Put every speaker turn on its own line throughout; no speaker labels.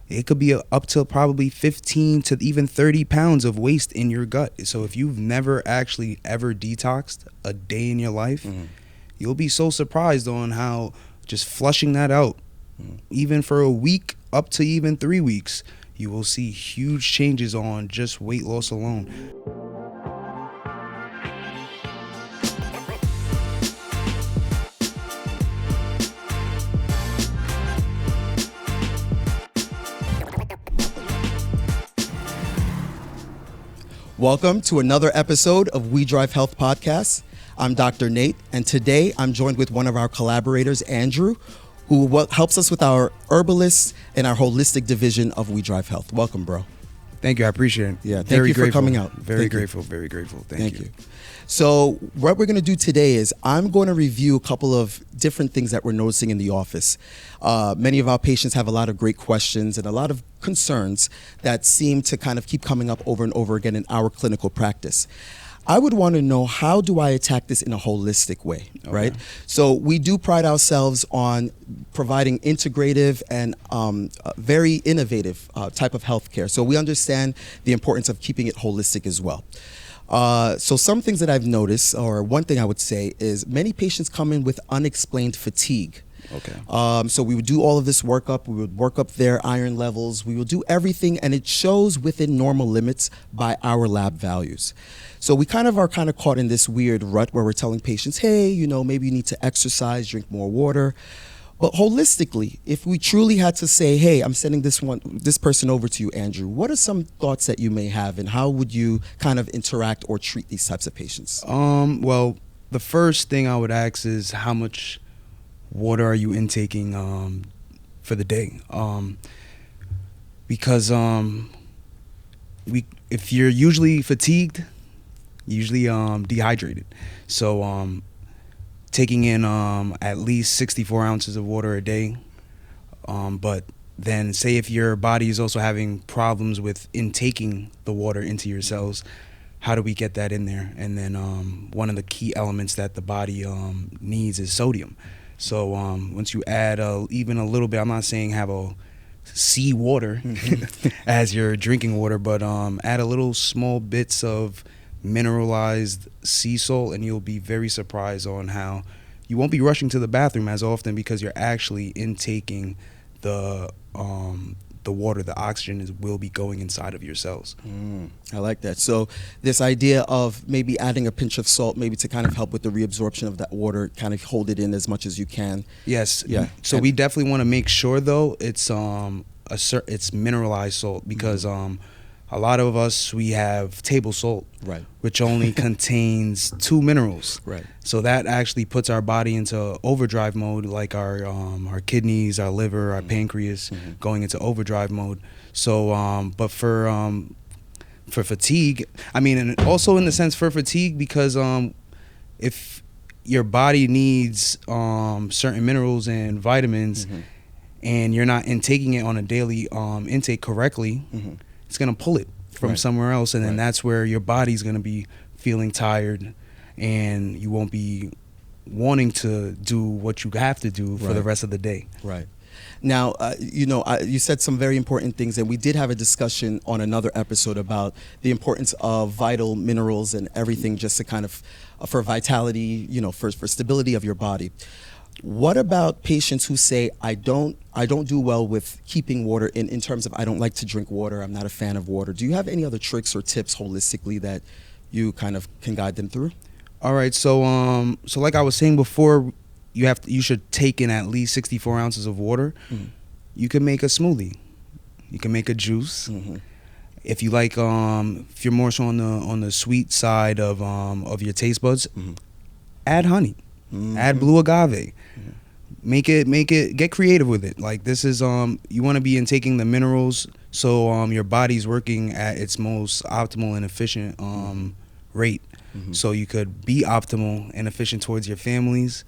it could be up to probably 15 to even 30 pounds of waste in your gut. So if you've never actually ever detoxed a day in your life, you'll be so surprised on how just flushing that out, even for a week up to even 3 weeks, you will see huge changes on just weight loss alone.
Welcome to another episode of WeDriveHealth podcast. I'm Dr. Nate, and today I'm joined with one of our collaborators, Andrew, who helps us with our herbalist and our holistic division of WeDriveHealth. Welcome, bro.
Thank you. I appreciate it.
Yeah, thank you for coming out.
Very grateful. Thank you.
So what we're going to do today is I'm going to review a couple of different things that we're noticing in the office. Many of our patients have a lot of great questions and a lot of concerns that seem to kind of keep coming up over and over again in our clinical practice. I would want to know, how do I attack this in a holistic way, right? So we do pride ourselves on providing integrative and very innovative type of healthcare. So we understand the importance of keeping it holistic as well. So some things that I've noticed, or one thing I would say, is many patients come in with unexplained fatigue. So we would do all of this workup. We would work up their iron levels. We would do everything, and it shows within normal limits by our lab values. So we are caught in this weird rut where we're telling patients, hey, maybe you need to exercise, drink more water. But holistically, if we truly had to say, hey, I'm sending this person over to you, Andrew, what are some thoughts that you may have, and how would you kind of interact or treat these types of patients?
Well, the first thing I would ask is, how much water are you intaking for the day? Because if you're usually fatigued, usually dehydrated. So taking in at least 64 ounces of water a day. But then say if your body is also having problems with intaking the water into your cells, how do we get that in there? And then one of the key elements that the body needs is sodium. So once you add even a little bit, I'm not saying have a sea water as your drinking water, but add a little small bits of mineralized sea salt, and you'll be very surprised on how you won't be rushing to the bathroom as often, because you're actually intaking the water. The oxygen will be going inside of your cells.
I like that. So this idea of maybe adding a pinch of salt, maybe to kind of help with the reabsorption of that water, kind of hold it in as much as you can.
Yes.
Yeah.
So we definitely want to make sure, though, it's it's mineralized salt, because a lot of us, we have table salt,
right,
which only contains 2 minerals.
Right.
So that actually puts our body into overdrive mode, like our kidneys, our liver, our pancreas going into overdrive mode. So, but for fatigue, I mean, and also in the sense for fatigue, because if your body needs certain minerals and vitamins, and you're not intaking it on a daily intake correctly, it's going to pull it from somewhere else, and then that's where your body's going to be feeling tired, and you won't be wanting to do what you have to do for the rest of the day. Right.
Now, you said some very important things, and we did have a discussion on another episode about the importance of vital minerals and everything, just to kind of, for vitality, for stability of your body. What about patients who say, I don't do well with keeping water in terms of, I don't like to drink water, I'm not a fan of water. Do you have any other tricks or tips holistically that you kind of can guide them through?
All right, so like I was saying before, you should take in at least 64 ounces of water. You can make a smoothie, you can make a juice. If you like, if you're more so on the sweet side of your taste buds, add honey. Add blue agave. Make it, get creative with it. Like, this is you want to be intaking the minerals, so your body's working at its most optimal and efficient rate. So you could be optimal and efficient towards your families,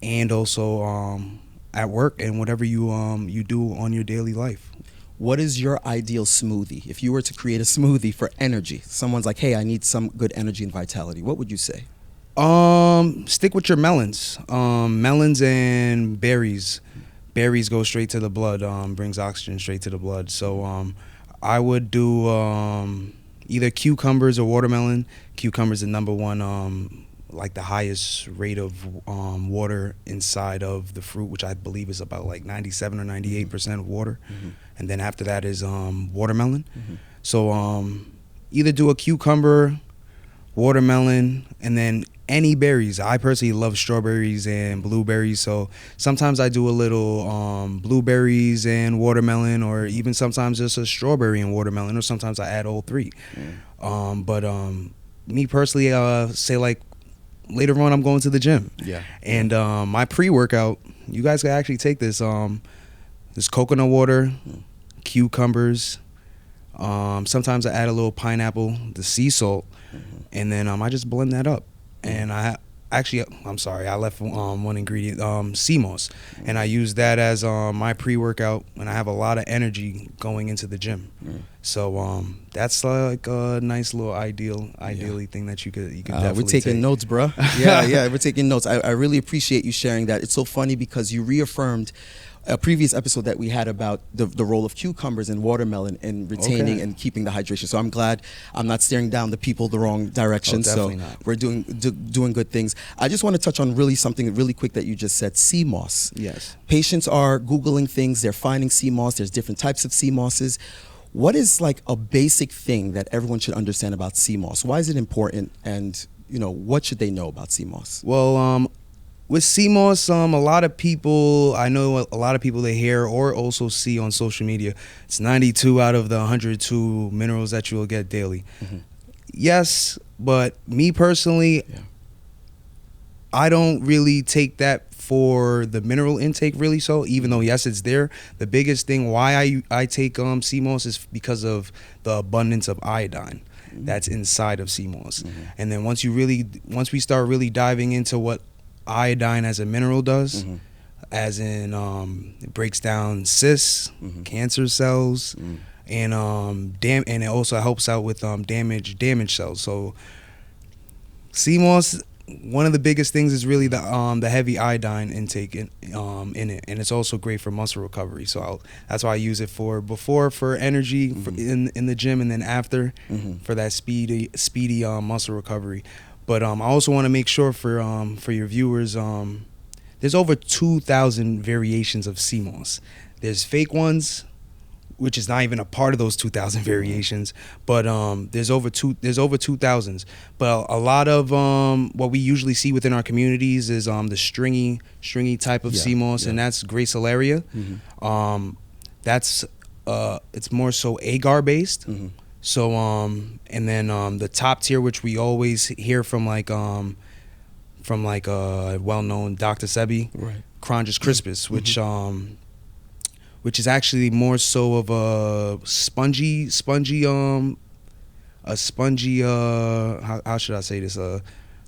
and also at work and whatever you do on your daily life.
What is your ideal smoothie? If you were to create a smoothie for energy, someone's like, hey, I need some good energy and vitality, what would you say?
Stick with your melons. Melons and berries. berries go straight to the blood, brings oxygen straight to the blood. So I would do either cucumbers or watermelon. Cucumbers the number one, like the highest rate of water inside of the fruit, which I believe is about like 97 or 98% of water. And then after that is watermelon. So either do a cucumber, watermelon, and then any berries. I personally love strawberries and blueberries, so sometimes I do a little blueberries and watermelon, or even sometimes just a strawberry and watermelon, or sometimes I add all three. But me personally, say like later on I'm going to the gym, and my pre-workout, you guys can actually take this. There's coconut water, cucumbers, sometimes I add a little pineapple, the sea salt, and then I just blend that up. And I'm sorry, I left one ingredient, sea moss, and I use that as my pre-workout, and I have a lot of energy going into the gym. So that's like a nice little ideally thing that you could definitely
we're taking
take.
notes, bro. Yeah, we're taking notes. I really appreciate you sharing that. It's so funny because you reaffirmed a previous episode that we had about the role of cucumbers and watermelon in retaining and keeping the hydration. So I'm glad I'm not staring down the people the wrong direction.
Definitely
so
not.
we're doing good things. I just want to touch on something really quick that you just said, sea moss.
Yes.
Patients are Googling things. They're finding sea moss. There's different types of sea mosses. What is like a basic thing that everyone should understand about sea moss? Why is it important? And what should they know about sea moss?
Well, with sea moss, a lot of people, I know a lot of people they hear or also see on social media, it's 92 out of the 102 minerals that you'll get daily. Yes, but me personally, I don't really take that for the mineral intake really. So even though yes, it's there, the biggest thing why I take sea moss is because of the abundance of iodine that's inside of sea moss. And then once we start really diving into what iodine as a mineral does, as in it breaks down cysts, cancer cells, and and it also helps out with damaged cells. So sea moss, one of the biggest things is really the heavy iodine intake in it, and it's also great for muscle recovery. So that's why I use it before for energy in the gym, and then after for that speedy muscle recovery. But I also want to make sure for your viewers, there's over 2,000 variations of sea moss. There's fake ones, which is not even a part of those 2,000 variations, but there's over 2,000. But a lot of what we usually see within our communities is the stringy type of sea moss, and that's Gracelaria. That's it's more so agar based. So and then the top tier, which we always hear from like well-known Dr. Sebi, Cronjus crispus, which is actually more so of a spongy how should I say this,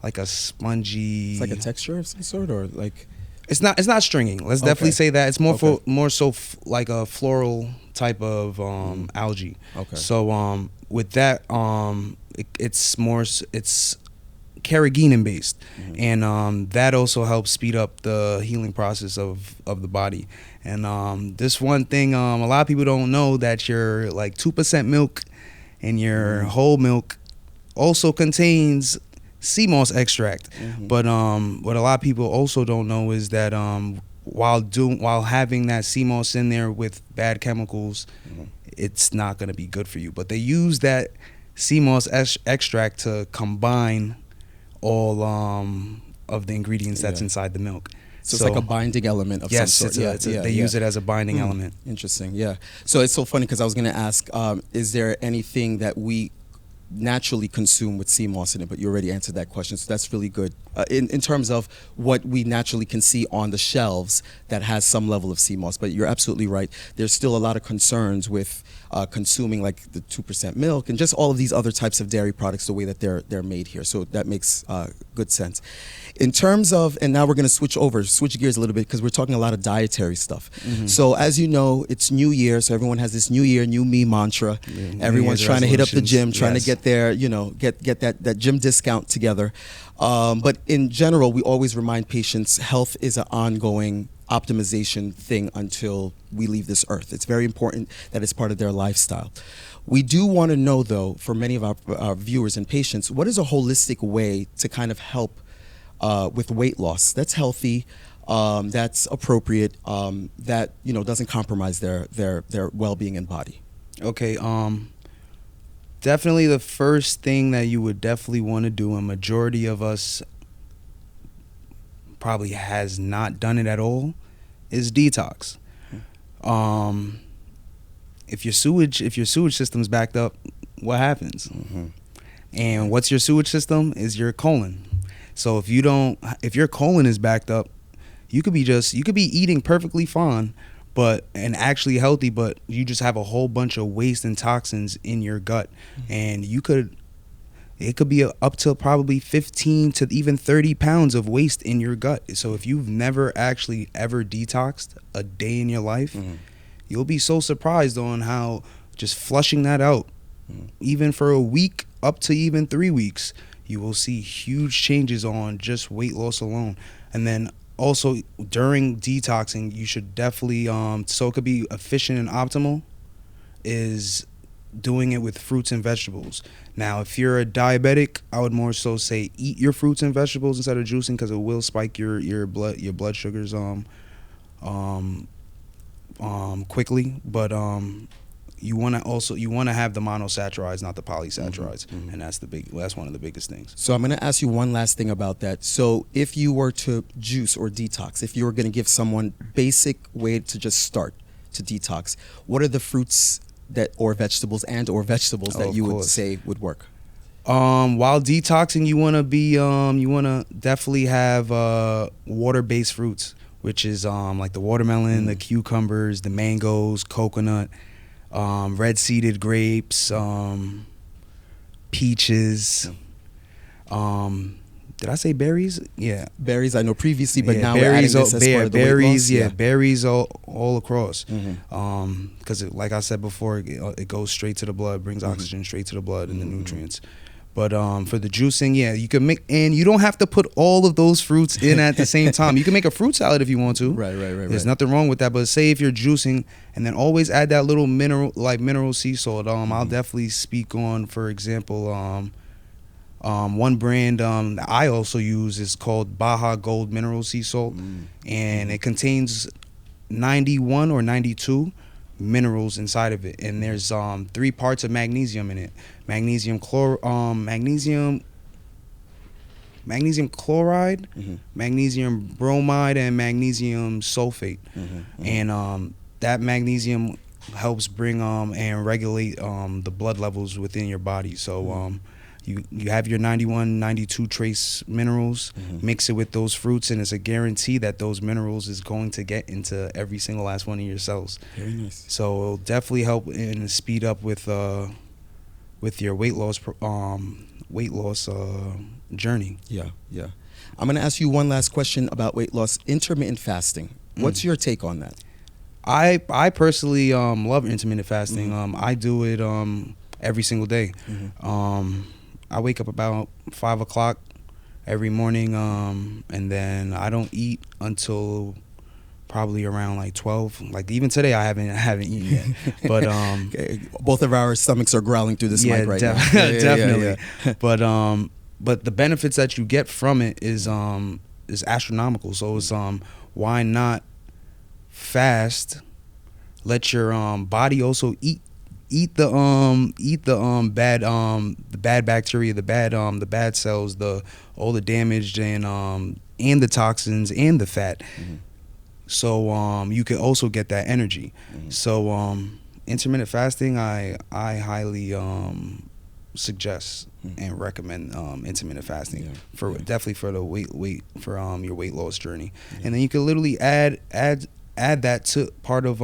like a spongy,
It's like a texture of some sort, or like
it's not stringing. Let's definitely say that it's more so like a floral type of algae. So with that it's carrageenan based, and that also helps speed up the healing process of the body. And this one thing, a lot of people don't know that your like 2% milk and your whole milk also contains sea moss extract. But what a lot of people also don't know is that while having that sea moss in there with bad chemicals, it's not going to be good for you. But they use that sea moss extract to combine all of the ingredients that's inside the milk.
So it's like a binding element of some sort.
They use it as a binding element.
Interesting, yeah. So it's so funny because I was going to ask, is there anything that we naturally consume with sea moss in it? But you already answered that question, so that's really good. In terms of what we naturally can see on the shelves that has some level of sea moss, but you're absolutely right. There's still a lot of concerns with consuming like the 2% milk and just all of these other types of dairy products the way that they're made here. So that makes good sense. In terms of, and now we're going to switch gears a little bit because we're talking a lot of dietary stuff. So as you know, it's New Year, so everyone has this New Year, New Me mantra. Everyone's trying to hit up the gym, trying to get their, get that gym discount together. But in general, we always remind patients health is an ongoing optimization thing until we leave this earth. It's very important that it's part of their lifestyle. We do want to know, though, for many of our viewers and patients, what is a holistic way to kind of help with weight loss that's healthy, that's appropriate, that doesn't compromise their well-being and body?
Okay, definitely the first thing that you would definitely want to do, and majority of us probably has not done it at all, is detox. If your sewage system's backed up, what happens? And what's your sewage system? Is your colon. So if your colon is backed up, you could be eating perfectly fine, and actually healthy, but you just have a whole bunch of waste and toxins in your gut, and it could be up to probably 15 to even 30 pounds of waste in your gut. So if you've never actually ever detoxed a day in your life, you'll be so surprised on how just flushing that out, even for a week up to even 3 weeks, you will see huge changes on just weight loss alone. And then also during detoxing, you should definitely, so it could be efficient and optimal, is doing it with fruits and vegetables. Now, if you're a diabetic, I would more so say eat your fruits and vegetables instead of juicing, because it will spike your blood sugars quickly. But you want to have the monosaccharides, not the polysaccharides, and that's one of the biggest things.
So I'm going to ask you one last thing about that. So if you were to juice or detox, if you were going to give someone basic way to just start to detox, what are the fruits or vegetables that you would say would work?
While detoxing, you want to definitely have water-based fruits, which is like the watermelon, the cucumbers, the mangoes, coconut, red-seeded grapes, peaches. Did I say berries? Yeah,
berries. I know previously, but now
berries,
we're adding this as part of the
berries.
weight loss.
Berries all across. Because like I said before, it goes straight to the blood, brings oxygen straight to the blood and the nutrients. But for the juicing, you can make, and you don't have to put all of those fruits in at the same time. You can make a fruit salad if you want to.
Right.
There's nothing wrong with that. But say if you're juicing, and then always add that little mineral sea salt. I'll definitely speak on, for example, one brand that I also use is called Baja Gold Mineral Sea Salt, and it contains 91 or 92 minerals inside of it, and there's 3 parts of magnesium in it: magnesium chloride, magnesium bromide, and magnesium sulfate. And that magnesium helps bring and regulate the blood levels within your body. So you have your 91, 92 trace minerals, mix it with those fruits, and it's a guarantee that those minerals is going to get into every single last one of your cells.
Very nice.
So it'll definitely help and speed up with your weight loss journey.
Yeah. I'm going to ask you one last question about weight loss. Intermittent fasting. What's your take on that?
I personally love intermittent fasting. I do it every single day. I wake up about 5 o'clock every morning, and then I don't eat until probably around like 12. Like even today, I haven't eaten yet. But
okay. Both of our stomachs are growling through this mic right now.
Definitely. But the benefits that you get from it is astronomical. So it's why not fast? Let your body also eat the bad bacteria, the bad cells, all the damaged and the toxins and the fat. So you can also get that energy. So intermittent fasting, I highly suggest and recommend intermittent fasting definitely for the your weight loss journey. And then you can literally add that to part of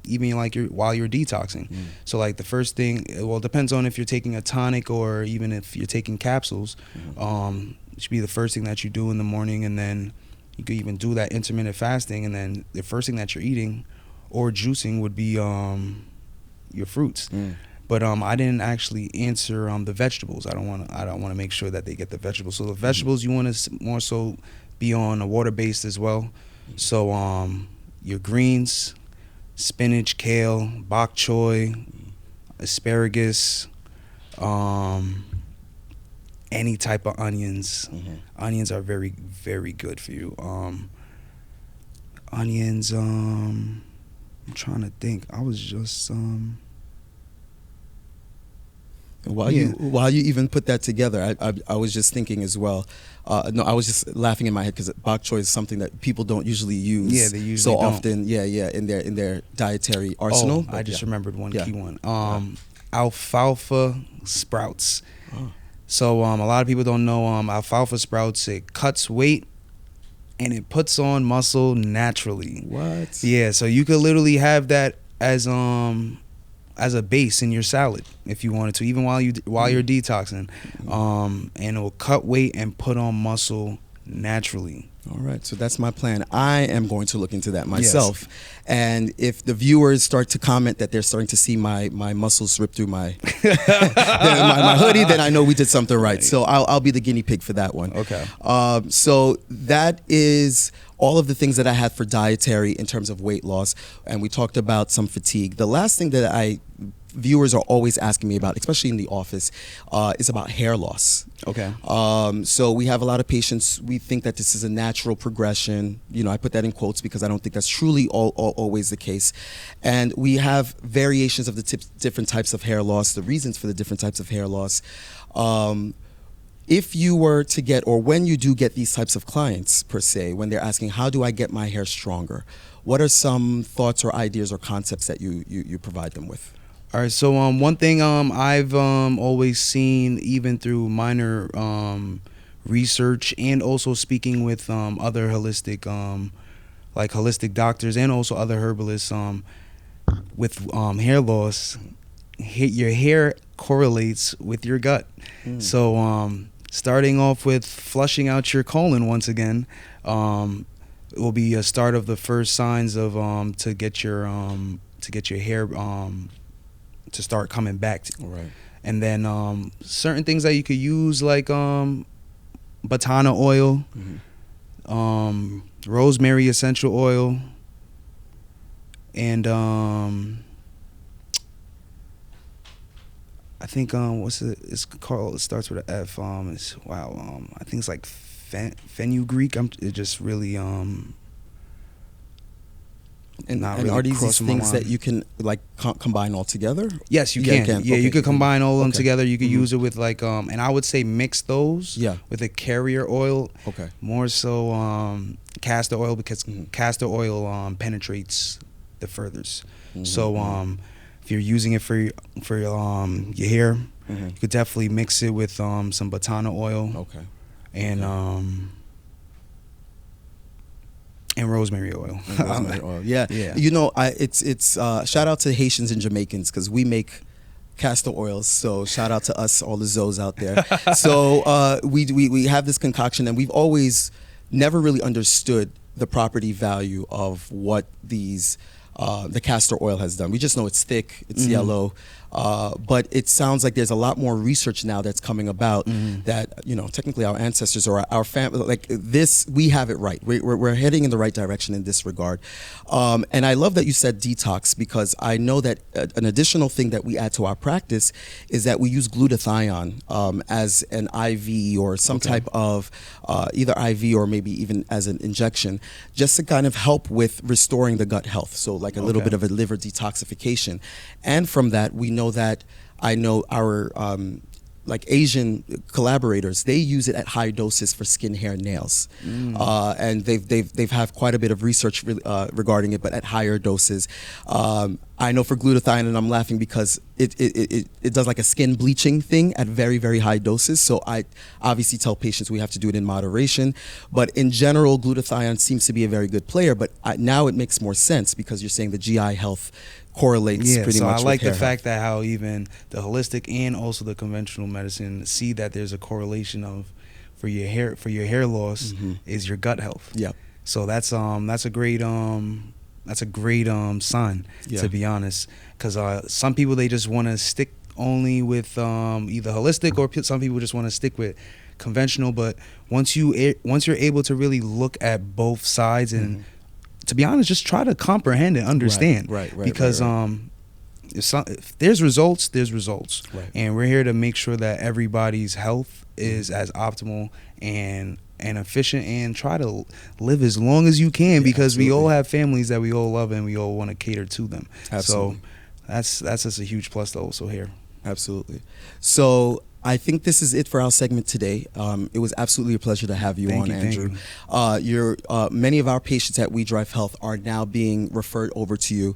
even like while you're detoxing. So like the first thing, well, it depends on if you're taking a tonic or even if you're taking capsules. It should be the first thing that you do in the morning, and then you could even do that intermittent fasting, and then the first thing that you're eating or juicing would be your fruits. But I didn't actually answer the vegetables. I don't want to make sure that they get the vegetables. So the vegetables, you want to more so be on a water based as well. So your greens, spinach, kale, bok choy, asparagus, any type of onions. Onions are very, very good for you. Onions, I'm trying to think. I was just
While you even put that together, I was just thinking as well. No, I was just laughing in my head because bok choy is something that people don't usually use.
Yeah, they usually
so
don't.
often. Yeah, in their dietary arsenal.
I just remembered one key one.
Yeah.
Alfalfa sprouts.
Oh.
So a lot of people don't know alfalfa sprouts. It cuts weight and it puts on muscle naturally.
What?
Yeah, so you could literally have that as a base in your salad if you wanted to, even while you're detoxing, and it will cut weight and put on muscle naturally.
All right, so that's my plan. I am going to look into that myself. Yes. And if the viewers start to comment that they're starting to see my muscles rip through my my hoodie, then I know we did something right. So I'll be the guinea pig for that one.
Okay.
So that is all of the things that I had for dietary in terms of weight loss, and we talked about some fatigue. The last thing that viewers are always asking me about, especially in the office, is about hair loss.
Okay.
So we have a lot of patients. We think that this is a natural progression. You know, I put that in quotes because I don't think that's truly always the case. And we have variations of the different types of hair loss, the reasons for the different types of hair loss. If you were to get, or when you do get these types of clients per se, when they're asking, how do I get my hair stronger? What are some thoughts or ideas or concepts that you provide them with?
All right, so one thing I've always seen, even through minor research and also speaking with other holistic doctors and also other herbalists, with hair loss, your hair correlates with your gut. So starting off with flushing out your colon once again, it will be a start of the first signs of to get your hair to start coming back.
Right.
And then certain things that you could use, like batana oil, rosemary essential oil, and I think it's called, it starts with an F. I think it's like fenugreek. It just really
And are these things that you can like combine all together?
Yes, you can. Yeah, okay. You could combine all of them together. You could use it with like and I would say mix those with a carrier oil.
Okay.
More so castor oil, because castor oil penetrates the furthest. So if you're using it for your hair, you could definitely mix it with some batana oil.
Okay.
And rosemary oil.
Rosemary oil. Yeah. You know, it's shout out to Haitians and Jamaicans because we make castor oils. So shout out to us, all the Zoes out there. So we have this concoction, and we've always never really understood the property value of what these the castor oil has done. We just know it's thick, it's yellow, but it sounds like there's a lot more research now that's coming about that, you know, technically our ancestors or our family, like this, we have it right. We're heading in the right direction in this regard. And I love that you said detox, because I know that an additional thing that we add to our practice is that we use glutathione as an IV or some type of either IV or maybe even as an injection, just to kind of help with restoring the gut health. So like a little bit of a liver detoxification. And from that, we know that I know our like Asian collaborators, they use it at high doses for skin, hair, nails, and they've have quite a bit of research regarding it, but at higher doses. I know for glutathione, and I'm laughing because it does like a skin bleaching thing at very, very high doses. So I obviously tell patients we have to do it in moderation. But in general, glutathione seems to be a very good player. But now it makes more sense because you're saying the GI health correlates pretty much.
I like
with
the fact that how even the holistic and also the conventional medicine see that there's a correlation of for your hair loss is your gut health.
Yeah.
So that's a great sign, to be honest, because some people, they just want to stick only with either holistic, or some people just want to stick with conventional. But once you're able to really look at both sides and to be honest, just try to comprehend and understand.
Right.
Because if there's results, there's results.
Right.
And we're here to make sure that everybody's health is as optimal and efficient, and try to live as long as you can, because we all have families that we all love and we all want to cater to them.
Absolutely.
So that's just a huge plus to also here.
Absolutely. So I think this is it for our segment today. It was absolutely a pleasure to have you on, Andrew. Many of our patients at WeDriveHealth are now being referred over to you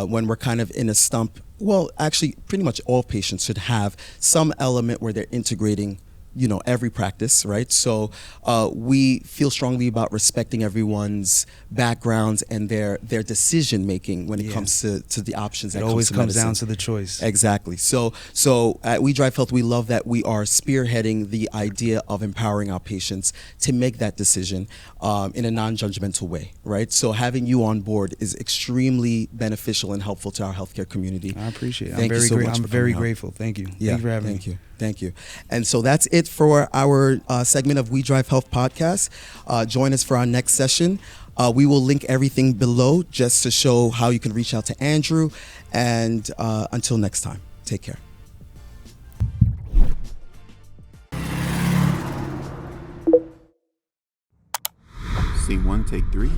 when we're kind of in a stump. Well, actually, pretty much all patients should have some element where they're integrating, you know, every practice, right? So we feel strongly about respecting everyone's backgrounds and their decision making when it comes to the options.
It always comes down to the choice.
Exactly. So at WeDriveHealth, we love that we are spearheading the idea of empowering our patients to make that decision in a non-judgmental way, right? So having you on board is extremely beneficial and helpful to our healthcare community.
I appreciate it.
Thank you so much.
I'm very grateful. Thank you.
Yeah,
Thank you for having me.
Thank you. And so that's it for our segment of We Drive Health podcast. Join us for our next session. We will link everything below just to show how you can reach out to Andrew. And until next time, take care.
Scene 1, take 3.